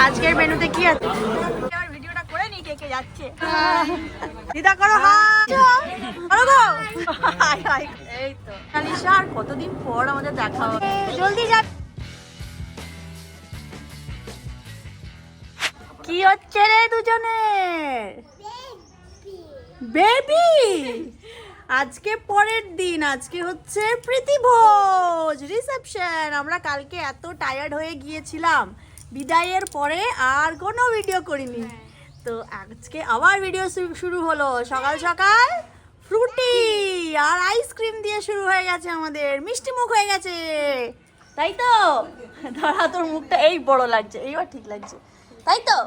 আজকের মেনুতে কি আছে? ভিডিওটা করে নি কে কে যাচ্ছে। দিদা করো এই তো আলিশা, আর কতদিন পর আমাদের দেখা হবে। জলদি যা। কি হচ্ছে রে দুজনের? বেবি। আজকে পরের দিন, আজকে হচ্ছে প্রীতিভোজ, রিসেপশন। আমরা কালকে এত টায়ার্ড হয়ে গিয়েছিলাম, বিদায়ের পরে আর কোনো ভিডিও করিনি। তো আজকে আবার ভিডিও শুরু হলো। সকাল সকাল ফ্রুটি আর আইসক্রিম দিয়ে শুরু হয়ে গেছে আমাদের, মিষ্টি মুখ হয়ে গেছে, তাই তো? ধরা তোর মুখটা এই বড় লাগছে, এইবার ঠিক লাগছে, তাই তো?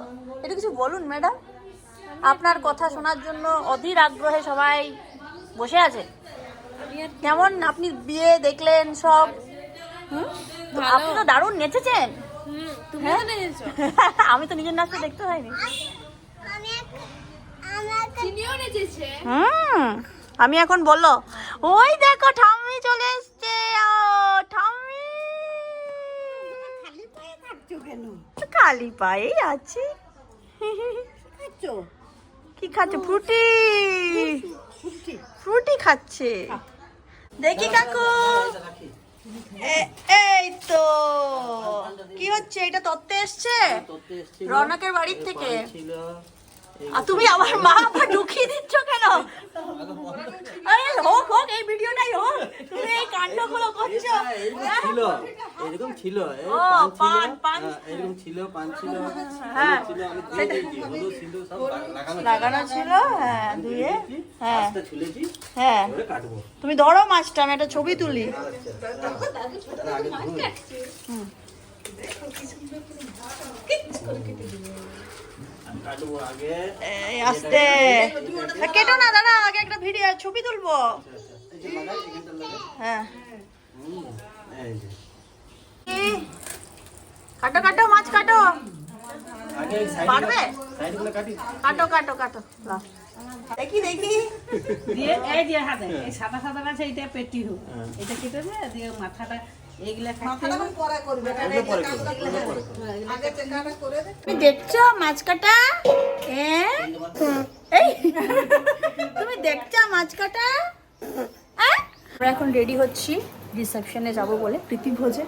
এটা কিছু বলুন ম্যাডাম, আপনার কথা শোনার জন্য অধীর আগ্রহে সবাই বসে আছে। কেমন আপনি বিয়ে দেখলেন সব? আপনি তো দারুণ নেচেছেন। আমি তো নিজের নাচটা দেখতে হয়নি। আমি এখন বললো ওই দেখো ঠাম্মি চলে এসছে। ঠাম্মি খালি পায়েই আছি। কি খাচ্ছে? ফ্রুটি। ফ্রুটি খাচ্ছে। দেখি কাকু, এই তো কি হচ্ছে? এটা তত্ত্বে এসছে রৌনকের বাড়ির থেকে। আর তুমি আমার মা আবার ঢুকিয়ে দিচ্ছ কেন? আরে হোক হোক, এই ভিডিওটাই হোক, তুমি এই কাণ্ডগুলো করছো। এরকম ছিল, এরকম ছিল, পান ছিল, হ্যাঁ লাগানো লাগানো ছিল। হ্যাঁ ধুয়ে, হ্যাঁ ছুলেছি, হ্যাঁ। কাটবো। তুমি ধরো মাছটা, আমি একটা ছবি তুলি। আস্তে কেটো না দাদা, আগে একটা ভিডিও ছবি তুলবো। হ্যাঁ কাটো কাটো, মাছ কাটো, পারবে? কাটো কাটো কাটো, দেখি দেখি। দিয়ে এই যে হাতে এই সাদা সাদা আছে, এটা পেটি হোক, এটা কেটে দিয়ে মাথাটা এইগুলা তুমি দেখছো মাছ কাটা? তুমি দেখছো মাছ কাটা? আমরা এখন রেডি হচ্ছি রিসেপশনে যাব বলে, প্রীতিভোজে।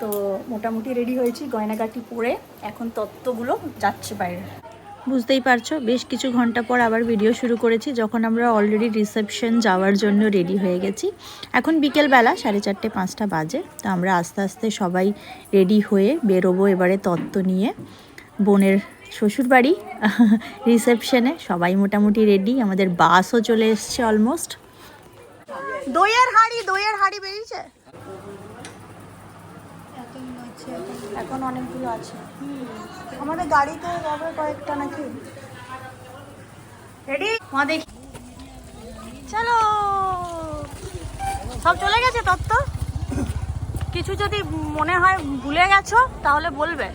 তো মোটামুটি রেডি হয়েছি, গয়নাগাটি পরে এখন তত্ত্বগুলো যাচ্ছে বাইরে। বুঝতেই পারছো, বেশ কিছু ঘন্টা পর আবার ভিডিও শুরু করেছি, যখন আমরা অলরেডি রিসেপশন যাওয়ার জন্য রেডি হয়ে গেছি। এখন বিকেলবেলা 4:30 5টা বাজে। তো আমরা আস্তে আস্তে সবাই রেডি হয়ে বেরোবো এবারে তত্ত্ব নিয়ে বোনের শ্বশুরবাড়ি রিসেপশনে। সবাই মোটামুটি রেডি, আমাদের বাসও চলে এসছে অলমোস্ট। দইয়ের হাঁড়ি বেরিয়েছে এখন, অনেকগুলো আছে আমাদের গাড়িতে, যাবে কয়েকটা নাকি। রেডি মা? দেখি, চলো। সব চলে গেছে তত্ত্ব। কিছু যদি মনে হয় ভুলে গেছো তাহলে বলবে।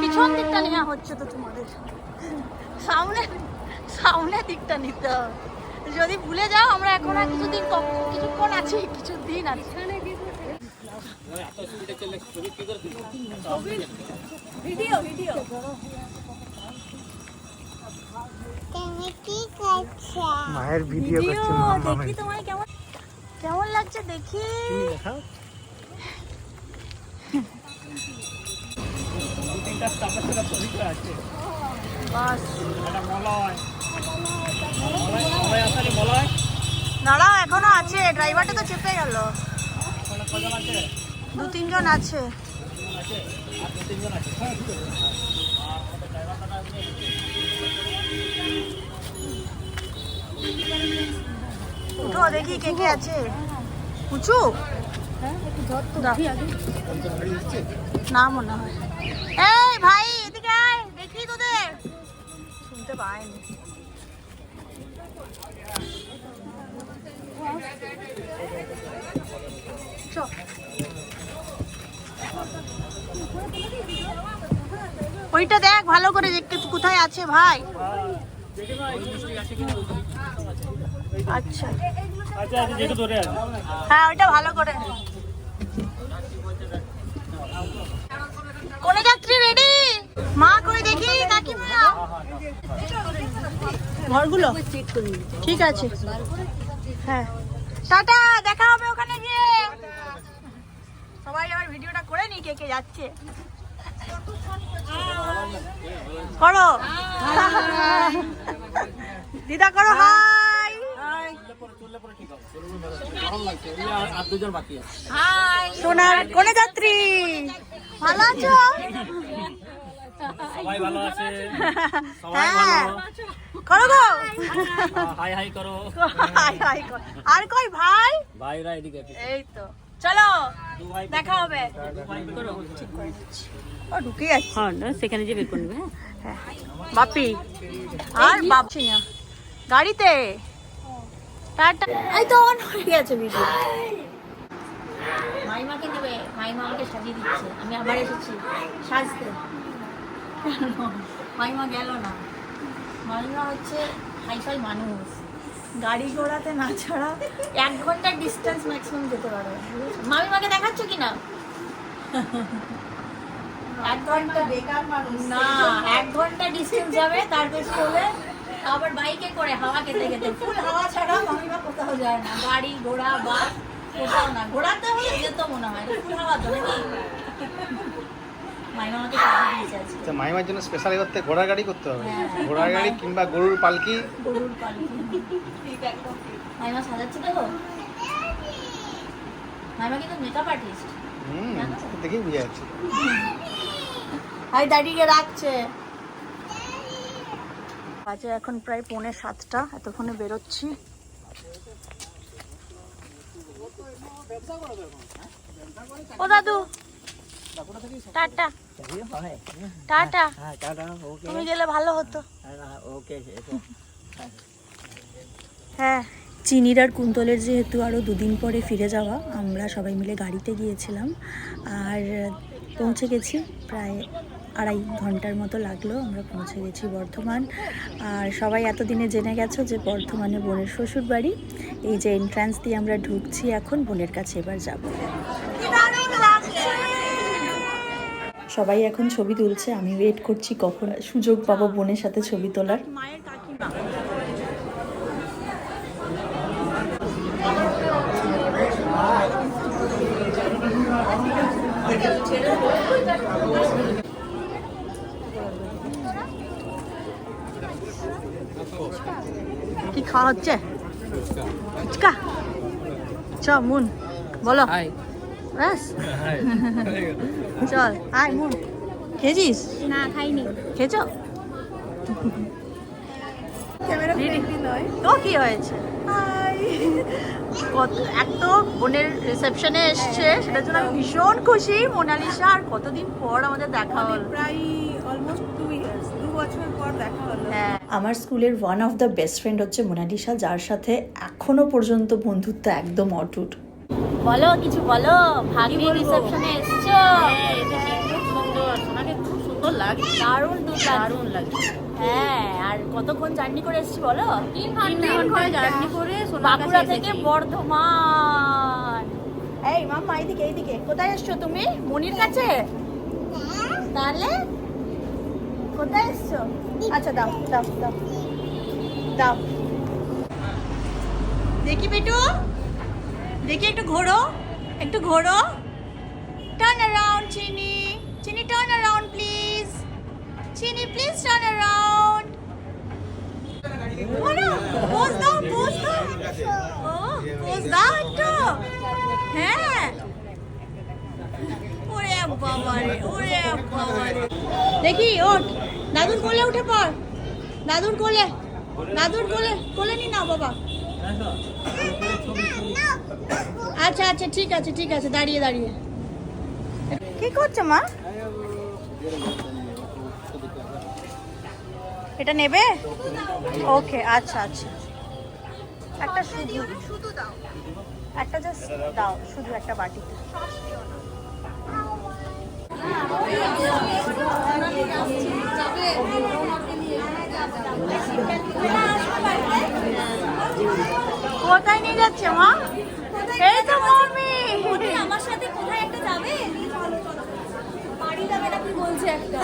পিছন দিকটা নেওয়া হচ্ছে তো তোমাদের, সামনের দিকটা নিতে হবে। যদি ভুলে যাও, আমরা এখন আর কিছুক্ষণ আছি, কিছুদিন আছে। ভিডিও মায়ের ভিডিও করছে। দেখি তোমায় কেমন লাগছে দেখি। দাঁড়াও, এখনো আছে, ড্রাইভারটা তো চেপে গেল। 2-3 জন আছে। উঠো দেখি কে কে আছে। উঁচু না মনে হয়। এই ভাই এদিকে আয়, দেখি তোদের। শুনতে পাইনি। ওইটা দেখ ভালো করে, কোথায় আছে ভাই। আচ্ছা হ্যাঁ, ওইটা ভালো করে। কোনে যাত্রী রেডি? ঘরগুলো ঠিক আছে, হ্যাঁ টাটা, দেখা হবে ওখানে গিয়ে। সবাই আবার ভিডিওটা করে নি কে কে যাচ্ছে। করো দিদা, করো হাই। সোনার কোনে যাত্রী, ভালো আছো? সবাই ভালো আছে, হ্যাঁ করো গো, হাই হাই করো। হাই হাই করো। আর কই ভাই? ভাইরা এদিকে এই তো চলো দেখা হবে। ও ঢুকে যাচ্ছে। হ্যাঁ না, সেখানে যে বের করে নেবে। হ্যাঁ বাপি আর বাপছি না গাড়িতে। টাটা। এই তো অন হয়ে গেছে ভিডিও। মাইমাকে নেবে, মাইমা আমাকে সাজিয়ে দিচ্ছে, আমি আবার এসেছি সাজতে। মাইমা গেল না, মাইমা হচ্ছে হাইফাই মানুষ, গাড়ি ঘোড়াতে না ছাড়া 1 ঘন্টার ডিস্টেন্স ম্যাক্সিমাম যেতে পারবে। মামিমাকে দেখাচ্ছ কি না? 1 ঘন্টা বেকার মানুষ না, 1 ঘন্টা ডিস্টেন্স যাবে, তার বেশি হলে আবার বাইকে করে হাওয়া খেতে খেতে, ফুল হাওয়া ছাড়া মামিমা কোথাও যায় না, গাড়ি ঘোড়া বাস কোথাও না। ঘোড়াতে হলে যেত মনে হয়, ফুল হাওয়া তো নাকি। মাইমা আমাকে সাজিয়ে দিয়েছে আজকে। আচ্ছা, মাইমার জন্য স্পেশাল করতে ঘোড়ার গাড়ি করতে হবে, ঘোড়ার গাড়ি কিংবা গরুর পালকি। গরুর পালকি। মাইমা সাজাচ্ছে দেখো, মাইমা কিন্তু মেকআপ আর্টিস্ট। দেখেই বুঝে যাচ্ছে। হাই দাঁড়িয়ে রাখছে। বাজে এখন প্রায় 6:45, এতক্ষণে বেরোচ্ছি। ও দাদু টাটা টাটা, তুমি গেলে ভালো হতো। হ্যাঁ চিনির আর কুন্তলের যেহেতু আরও 2 দিন পরে ফিরে যাওয়া, আমরা সবাই মিলে গাড়িতে গিয়েছিলাম আর পৌঁছে গেছি। প্রায় 2.5 ঘন্টার মতো লাগলো, আমরা পৌঁছে গেছি বর্ধমান। আর সবাই এতদিনে জেনে গেছো যে বর্ধমানে বোনের শ্বশুর বাড়ি। এই যে এন্ট্রান্স দিয়ে আমরা ঢুকছি, এখন বোনের কাছে এবার যাব। সবাই এখন ছবি তুলছে, আমি ওয়েট করছি কখন সুযোগ পাবো বোনের সাথে ছবি তোলার। মায়ের কাকিমা কি খাওয়া হচ্ছে? ফুচকা। চ মুন বলো। ব্যাস চল আয় মুন। খেয়েছিস? না খাইনি। খেয়েছ? তো কি হয়েছে? কত এক তো বোনের রিসেপশনে এসছে, সেটার জন্য আমি ভীষণ খুশি। মোনালিসা আর কতদিন পর আমাদের দেখা হলো, প্রায় অলমোস্ট 2 ইয়ার্স, 2 বছর পর দেখা হলো। হ্যাঁ আমার স্কুলের one of the best friend হচ্ছে মোনালিসা, যার সাথে এখনো পর্যন্ত বন্ধুত্ব একদম অটুট। বলো কিছু বলো, ভাগ্নি রিসেপশনে এসছো। খুব সুন্দর, সোনাকে খুব সুন্দর লাগছে, দারুণ দারুণ লাগছে। হ্যাঁ, আর কতক্ষণ জার্নি করে এসেছি বলো? 3 ঘন্টা জার্নি করে বাঁকুড়া থেকে বর্ধমান। এই মাম্মা এইদিকে এইদিকে। কোথায় এসছো তুমি? মনির কাছে? তাহলে কোথায় এসছো? আচ্ছা দাও দাও দাও দাও। দেখি বেটু, দেখি একটু ঘোরো, একটু ঘোরো। টার্ন অ্যারাউন্ড চিনি, চিনি টার্ন অ্যারাউন্ড প্লিজ, চিনি প্লিজ টার্ন অ্যারাউন্ড। ঘোরো, পোজ দাও, পোজ দাও। ও পোজ দাও একটু। হ্যাঁ ওরে বাবারে, ওরে বাবারে। দেখি ওঠ, দাদুর কোলে উঠে পড়, দাদুর কোলে, দাদুর কোলে, কোলে নি না বাবা। আচ্ছা আচ্ছা ঠিক আছে ঠিক আছে, দাঁড়িয়ে দাঁড়িয়ে। কি করছো মা? এটা নেবে? ওকে আচ্ছা আচ্ছা, একটা শুধু দাও, একটা জাস্ট দাও, শুধু একটা বাটিতে। কোথায় নিয়ে যাচ্ছে মা? এই তো মমি আমার সাথে কোথায় একটা যাবে, বাড়ি যাবে নাকি বলছে একটা।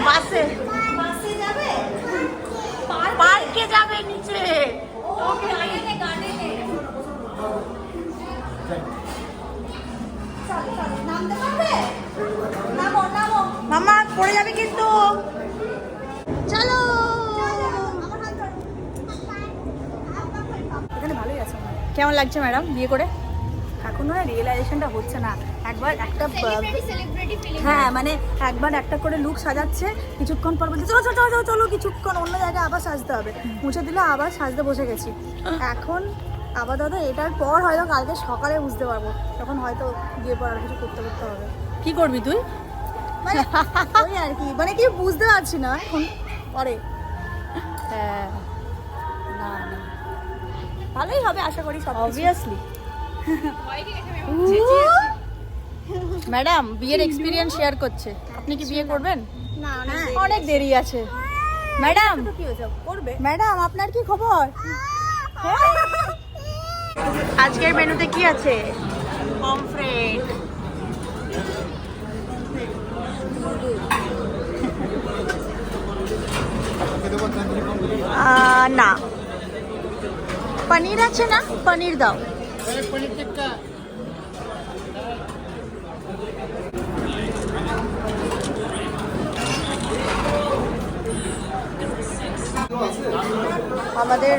বাসে পড়ে যাবে কিন্তু। চলো। এখানে ভালোই আছে। কেমন লাগছে ম্যাডাম বিয়ে করে? এখনো রিয়েলাইজেশনটা হচ্ছে না। একবার একটা হ্যাঁ মানে একবার একটা করে লুক সাজাচ্ছে, কিছুক্ষণ পর বলছে চলো চলো চলো চলো, কিছুক্ষণ অন্য জায়গায় আবার সাজতে হবে, মুছে দিলে আবার সাজতে বসে গেছি। এখন আপাতত এটার পর হয়তো কালকে সকালে বুঝতে পারবো, তখন হয়তো বিয়ে পর আর কিছু করতে করতে হবে। কি করবি তুই? মানে ওই আর কি, মানে কি বুঝতে পারছি না এখন পরে। হ্যাঁ না না ভালোই হবে আশা করি সব অবভিয়াসলি। ম্যাডাম বিয়ের এক্সপিরিয়েন্স শেয়ার করছে, আপনি কি বিয়ে করবেন? না অনেক দেরি আছে। ম্যাডাম করবে? ম্যাডাম আপনার কি খবর? আজকের মেনুতে কি আছে? পমফ্রেট, না পনির আছে না? পনির দাও। আমাদের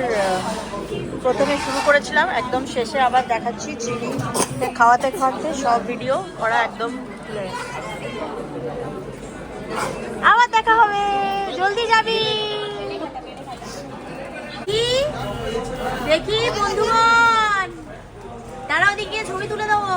প্রথমে শুরু করেছিলাম, একদম শেষে আবার দেখাচ্ছি। চিনি খাওয়াতে খাওয়াতে সব ভিডিও করা একদম clear। আবার দেখা হবে, জলদি যাবি। কি দেখি বন্ধুগণ, তারা ওদিকে গিয়ে ছবি তুলে দেবো।